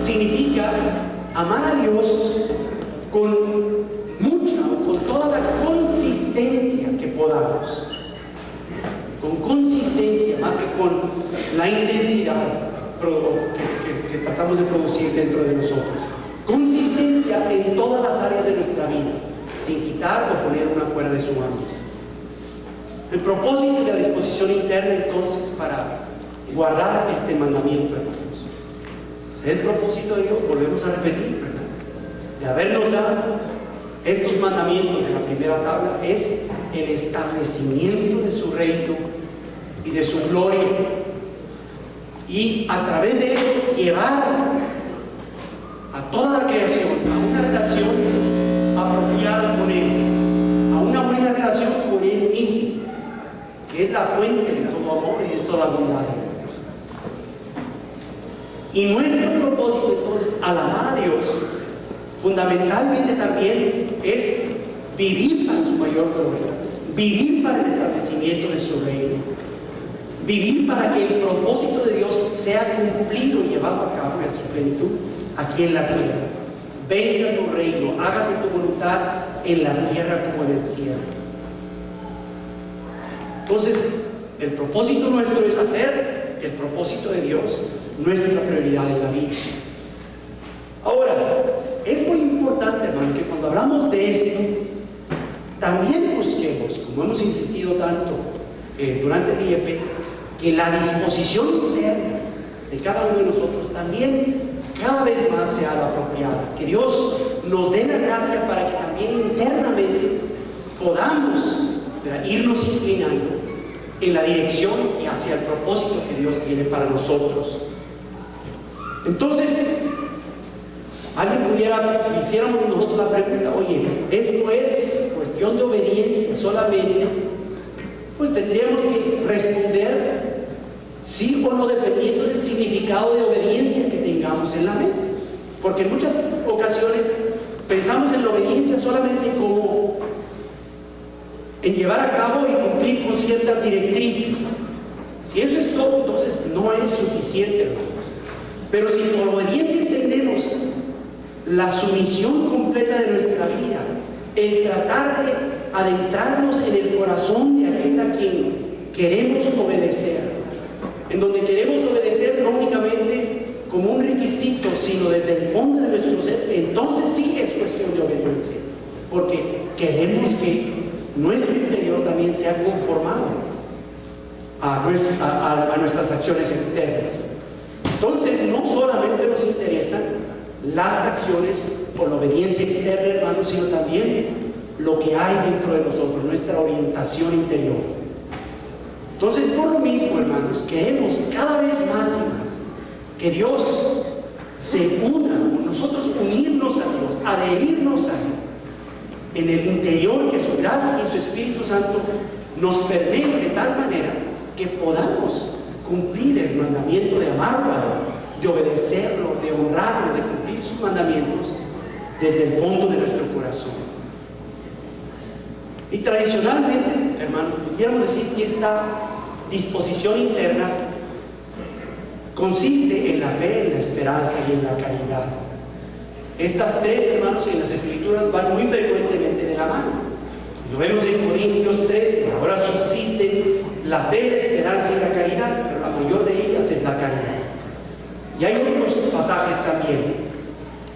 significa amar a Dios con mucha o con toda la consistencia que podamos. Con consistencia, más que con la intensidad que tratamos de producir dentro de nosotros. Consistencia en todas las áreas de nuestra vida, sin quitar o poner una fuera de su ámbito. El propósito y la disposición interna, entonces, para guardar este mandamiento, hermanos. El propósito de Dios, volvemos a repetir, ¿verdad?, de habernos dado estos mandamientos de la primera tabla, es el establecimiento de su reino y de su gloria, y a través de eso llevar a toda la creación a una relación apropiada con Él, a una buena relación con Él mismo, que es la fuente de todo amor y de toda bondad. Y nuestro propósito, entonces, al amar a Dios, fundamentalmente también es vivir para su mayor gloria, vivir para el establecimiento de su reino, vivir para que el propósito de Dios sea cumplido y llevado a cabo a su plenitud aquí en la tierra. Venga tu reino, hágase tu voluntad en la tierra como en el cielo. Entonces, el propósito nuestro es hacer el propósito de Dios nuestra prioridad en la vida. Ahora, es muy importante, hermano, que cuando hablamos de esto, también busquemos, como hemos insistido tanto durante el IEP, que la disposición interna de cada uno de nosotros también cada vez más sea la apropiada. Que Dios nos dé la gracia para que también internamente podamos, ¿verdad?, irnos inclinando en la dirección y hacia el propósito que Dios tiene para nosotros. Entonces, alguien pudiera, si hiciéramos nosotros la pregunta, oye, esto es cuestión de obediencia solamente, pues tendríamos que responder sí o no, dependiendo del significado de obediencia que tengamos en la mente. Porque en muchas ocasiones pensamos en la obediencia solamente como en llevar a cabo y cumplir con ciertas directrices. Si eso es todo, entonces no es suficiente, hermanos. Pero si por obediencia entendemos la sumisión completa de nuestra vida, el tratar de adentrarnos en el corazón de aquel a quien queremos obedecer, en donde queremos obedecer no únicamente como un requisito, sino desde el fondo de nuestro ser, entonces sí es cuestión de obediencia, porque queremos que nuestro interior también sea conformado a nuestras acciones externas. Entonces, no solamente nos interesan las acciones por la obediencia externa, hermanos, sino también lo que hay dentro de nosotros, nuestra orientación interior. Entonces, por lo mismo, hermanos, queremos cada vez más y más que Dios se una, nosotros unirnos a Dios, adherirnos a Él, en el interior, que su gracia y su Espíritu Santo nos permiten de tal manera que podamos cumplir el mandamiento de amarlo a Él, de obedecerlo, de honrarlo, de cumplir sus mandamientos desde el fondo de nuestro corazón. Y tradicionalmente, hermanos, pudiéramos decir que esta disposición interna consiste en la fe, en la esperanza y en la caridad. Estas tres, hermanos, en las Escrituras van muy frecuentemente de la mano. Lo vemos en Corintios 13. Ahora subsisten la fe, la esperanza y la caridad, pero la mayor de ellas es la caridad. Y hay otros pasajes también.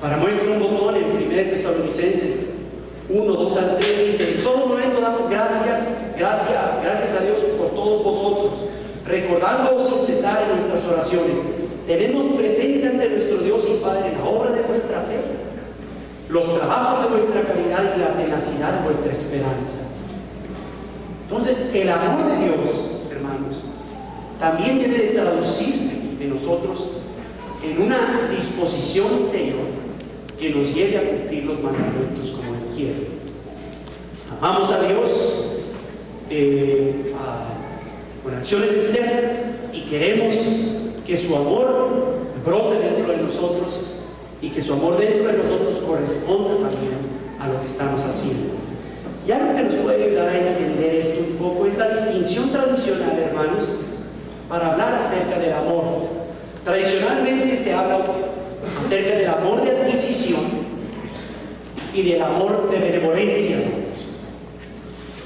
Para muestra un botón, en 1 Tesalonicenses 1, 2 al 3 dice: en todo momento damos gracias a Dios por todos vosotros, recordándoos sin cesar en nuestras oraciones. Tenemos presente ante nuestro Dios y Padre la obra de vuestra fe, los trabajos de vuestra caridad y la tenacidad de vuestra esperanza. Entonces, el amor de Dios, hermanos, también debe de traducirse en nosotros en una disposición interior que nos lleve a cumplir los mandamientos como Él quiere. Amamos a Dios con acciones externas y queremos que su amor brote dentro de nosotros y que su amor dentro de nosotros corresponda también a lo que estamos haciendo. Y algo que nos puede ayudar a entender esto un poco es la distinción tradicional, hermanos, para hablar acerca del amor. Tradicionalmente se habla acerca del amor de adquisición y del amor de benevolencia.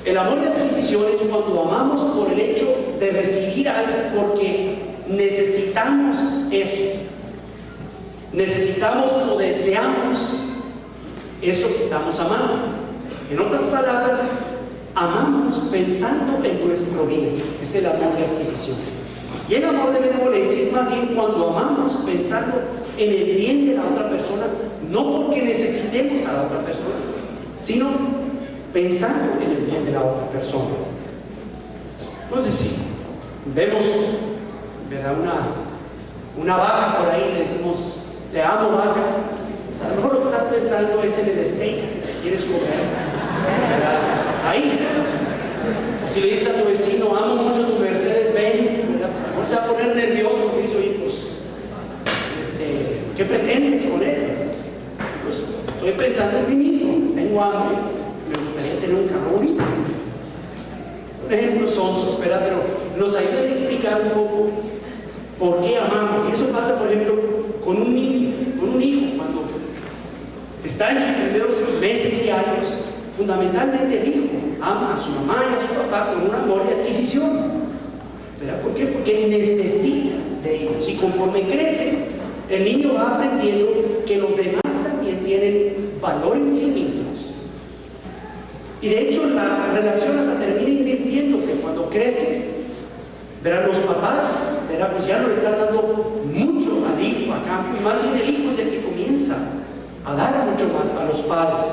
El amor de adquisición es cuando amamos por el hecho de recibir algo porque necesitamos eso. Necesitamos o deseamos eso que estamos amando. En otras palabras, amamos pensando en nuestro bien. Es el amor de adquisición. Y el amor de benevolencia es más bien cuando amamos pensando en el bien de la otra persona, no porque necesitemos a la otra persona, sino pensando en el bien de la otra persona. Entonces, si vemos, ¿verdad?, una vaca por ahí, le decimos, te amo, vaca. O sea, a lo mejor lo que estás pensando es en el steak que quieres comer, ¿verdad? Ahí. O si le dices a tu vecino, amo mucho tu Mercedes-Benz, ¿verdad? A lo mejor se va a poner nervioso porque dice, oye, pues, ¿qué pretendes con él? Pues estoy pensando en mí mismo, tengo hambre, me gustaría tener un carro bonito. Son ejemplos sonsos, ¿verdad? Pero nos ayudan a explicar un poco por qué amamos. Y eso pasa, por ejemplo, con un niño, con un hijo, cuando está en sus primeros meses y años. Fundamentalmente el hijo ama a su mamá y a su papá con un amor de adquisición, ¿verdad? ¿Por qué? Porque necesita de ellos, y conforme crece el niño va aprendiendo que los demás también tienen valor en sí mismos, y de hecho la relación hasta termina invirtiéndose cuando crece, ¿verdad? Los papás, ¿verdad?, pues ya no le están dando mucho al hijo a cambio, y más bien el hijo es el que comienza a dar mucho más a los padres.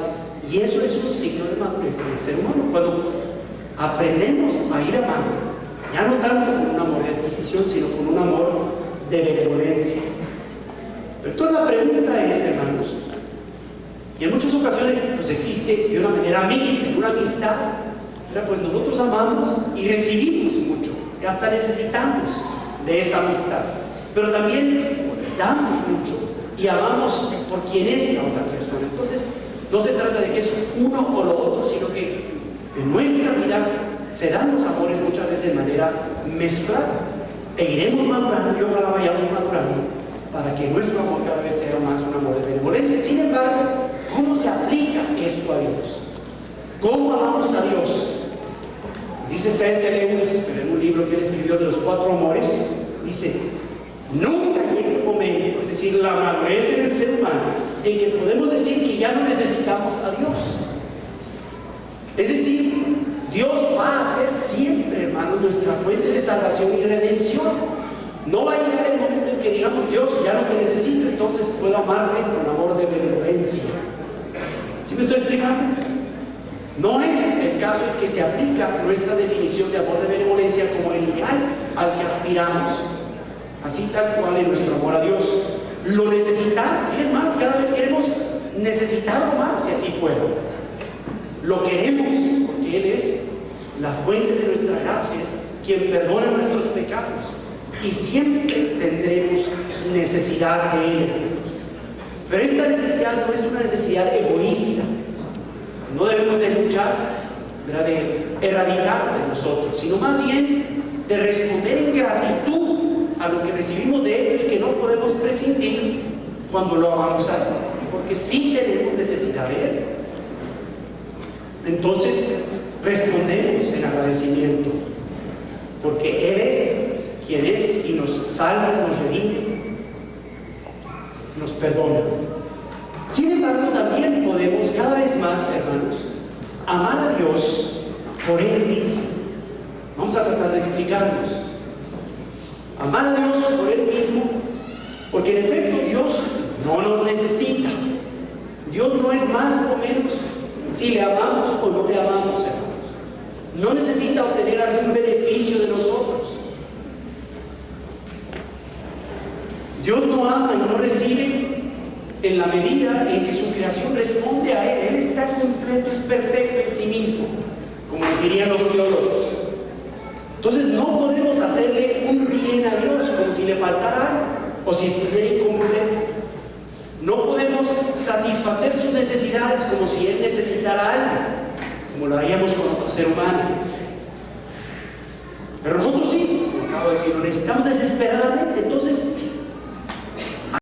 Y eso es un signo de madurez en el ser humano, cuando aprendemos a ir amando, ya no tanto con un amor de adquisición, sino con un amor de benevolencia. Pero toda la pregunta es, hermanos, y en muchas ocasiones pues existe de una manera mixta, una amistad, pero pues nosotros amamos y recibimos mucho, y hasta necesitamos de esa amistad, pero también damos mucho y amamos por quien es la otra persona. Entonces, no se trata de que es uno o lo otro, sino que en nuestra vida se dan los amores muchas veces de manera mezclada. E iremos madurando, y ojalá vayamos madurando, para que nuestro amor cada vez sea más un amor de benevolencia. Sin embargo, ¿cómo se aplica esto a Dios? ¿Cómo amamos a Dios? Dice C.S. Lewis, en un libro que él escribió de los 4 amores, dice: nunca llega el momento, es decir, la madurez en el ser humano, en que podemos decir que ya no necesitamos a Dios. Es decir, Dios va a ser siempre, hermano, nuestra fuente de salvación y redención. No va a llegar el momento en que digamos, Dios, ya no te necesito, entonces puedo amarle con amor de benevolencia. ¿Sí me estoy explicando? No es el caso en que se aplica nuestra definición de amor de benevolencia como el ideal al que aspiramos, así tal cual en nuestro amor a Dios. Lo necesitamos, y es más, cada vez queremos necesitarlo más, si así fuera. Lo queremos porque Él es la fuente de nuestra gracia, es quien perdona nuestros pecados, y siempre tendremos necesidad de Él. Pero esta necesidad no es una necesidad egoísta. No debemos de luchar, ¿verdad?, de erradicarla de nosotros, sino más bien de responder en gratitud a lo que recibimos de Él y que no podemos prescindir cuando lo amamos a Él, porque sí tenemos necesidad de Él. Entonces respondemos en agradecimiento, porque Él es quien es y nos salva, nos redime, nos perdona. Sin embargo, también podemos cada vez más, hermanos, amar a Dios por Él mismo. Vamos a tratar de explicarnos. Amar a Dios por Él mismo, porque en efecto Dios no nos necesita. Dios no es más o menos si le amamos o no le amamos, hermanos. No necesita obtener algún beneficio de nosotros. Dios no ama y no recibe en la medida en que su creación responde a Él. Él está completo, es perfecto en sí mismo, como dirían los teólogos. Entonces no podemos hacerle un bien a Dios como si le faltara algo o si estuviera incompleto. No podemos satisfacer sus necesidades como si Él necesitara algo, como lo haríamos con otro ser humano. Pero nosotros sí, como acabo de decir, lo necesitamos desesperadamente. Entonces